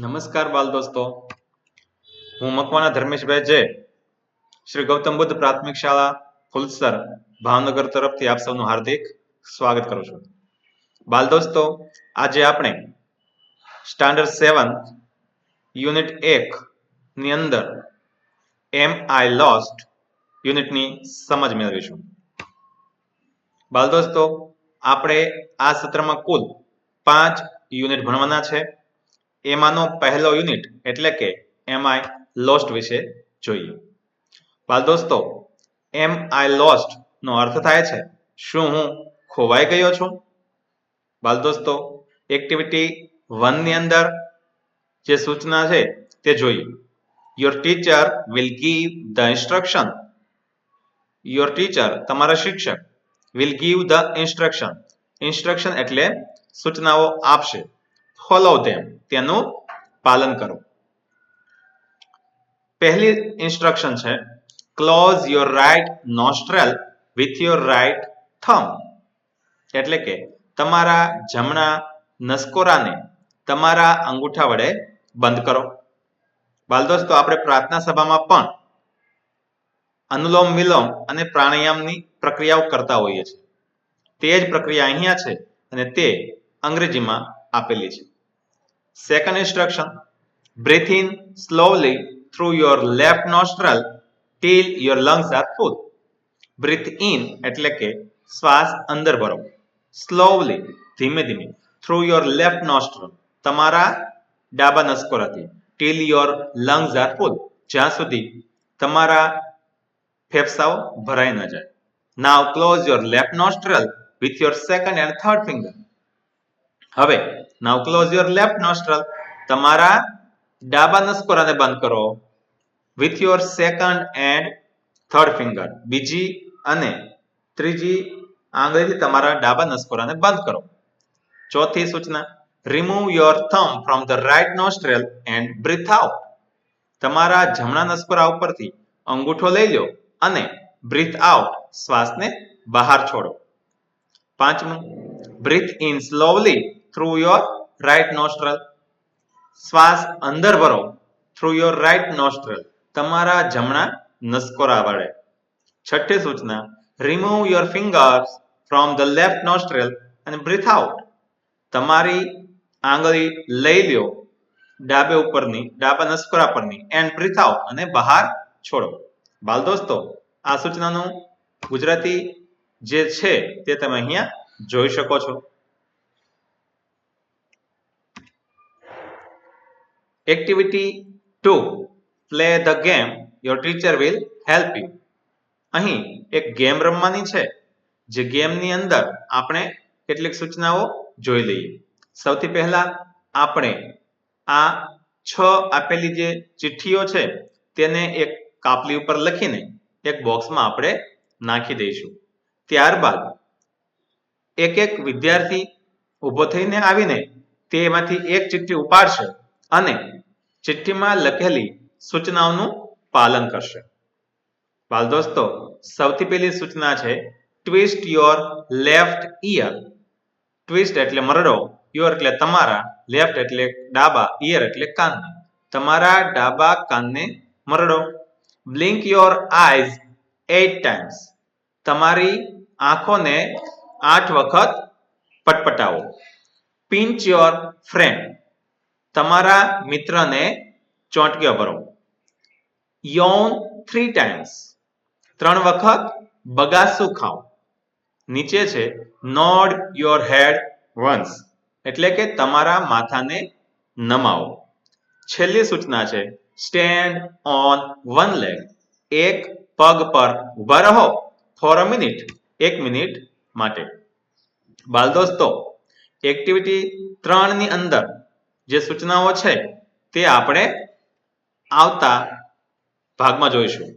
નમસ્કાર બાલ દોસ્તો, હું મકવાના ધર્મેશભાઈ જે શ્રી ગૌતમ બુદ્ધ પ્રાથમિક શાળા ફુલસર ભાવનગર તરફથી આપ સૌનું હાર્દિક સ્વાગત કરું છું. બાલ દોસ્તો, આજે આપણે સ્ટાન્ડર્ડ 7 યુનિટ 1 ની અંદર એમ આઈ લોસ્ટ યુનિટની સમજ મેળવીશું. બાલ દોસ્તો, આપણે આ સત્રમાં કુલ 5 યુનિટ ભણવાના છે. એમાંનો પહેલો યુનિટ એટલે કે એમ આઈ લોસ્ટ વિશે જોઈએ. બાલ દોસ્તો, એમ આઈ લોસ્ટ નો અર્થ થાય છે શું હું ખોવાઈ ગયો છું. બાલ દોસ્તો, એક્ટિવિટી 1 ની અંદર જે સૂચના છે તે જોઈએ. Your teacher will give the instruction. Your teacher તમારા શિક્ષક will give the instruction. Instruction એટલે સૂચનાઓ આપશે. ફોલો ધેમ, તેનું પાલન કરો. પહેલી ઇન્સ્ટ્રક્શન છે close your right nostril with your right thumb. એટલે કે તમારા જમણા નસકોરાને તમારા અંગૂઠા વડે બંધ કરો. બાલ દોસ્તો, આપણે પ્રાર્થના સભામાં પણ અનુલોમ વિલોમ અને પ્રાણાયામની પ્રક્રિયાઓ કરતા હોઈએ છીએ. તે જ પ્રક્રિયા અહીંયા છે અને તે અંગ્રેજીમાં આપેલી છે. Second instruction, breathe in slowly through your left nostril till your lungs are full. Breathe in એટલે કે શ્વાસ અંદર ભરો. સ્લોલી ધીમે ધીમે. થ્રુ યોર લેફ્ટ nostril તમારા ડાબા નસકોરાથી. till your lungs are full જ્યાં સુધી તમારા ફેફસાઓ ભરાઈ ન જાય. Now close your left nostril with your second and third finger. હવે now close your left nostril તમારા ડાબા નસકોરાને બંધ કરો. with your second and third finger બીજી અને ત્રીજી આંગળીથી તમારા ડાબા નસકોરાને બંધ કરો. ચોથી સૂચના, remove your thumb from the right nostril and breathe out. તમારા જમણા નસકોરા ઉપરથી અંગૂઠો લઈ લો અને breathe out શ્વાસને બહાર છોડો. પાંચમું, breathe in slowly through your right nostril. શ્વાસ અંદર ભરો through your right nostril તમારા જમણા નસકોરા વડે. છઠ્ઠી સૂચના, remove your fingers from the left nostril and breathe out. તમારી આંગળી લઈ લ્યો ડાબે ઉપરની ડાબા નસકોરા પરની and breathe out અને બહાર છોડો. બાલ દોસ્તો, આ સૂચનાનું ગુજરાતી જે છે તે તમે અહીંયા જોઈ શકો છો. Activity 2, play the game your teacher will help you. અહીં એક ગેમ રમવાની છે. જે ગેમની અંદર આપણે કેટલીક સૂચનાઓ જોઈ લઈએ. સૌથી પહેલા આપણે આ 6 આપેલી જે ચિઠ્ઠીઓ છે તેને એક કાપલી ઉપર લખીને એક બોક્સમાં આપણે નાખી દઈશું. ત્યારબાદ એક એક વિદ્યાર્થી ઊભો થઈને આવીને તેમાંથી એક ચિઠ્ઠી ઉપાડશે અને ચિઠ્ઠીમાં લખેલી સૂચનાઓનું પાલન કરશે. બાલ દોસ્તો, સૌથી પહેલી સૂચના છે twist your left ear. Twist એટલે મરડો, યોર એટલે તમારા, લેફ્ટ એટલે ડાબા, ઇયર એટલે કાન. તમારા ડાબા કાનને મરડો. Blink your eyes 8 times. તમારી આંખોને 8 વખત પટપટાવો. Pinch your friend. તમારા મિત્રને ચોંટક્યો ભરો. યૌન 3 times. 3 વખત બગાસું ખાઓ. નીચે છે નોડ યોર હેડ વન્સ. એટલે કે તમારા માથાને નમાવો. છેલ્લી સૂચના છે સ્ટેન્ડ ઓન વન લેગ. એક પગ પર ઊભા રહો ફોર અ મિનિટ. 1 મિનિટ માટે. બાલ દોસ્તો, એક્ટિવિટી 3 ની અંદર જે સૂચનાઓ છે તે આપણે આવતા ભાગમાં જોઈશું.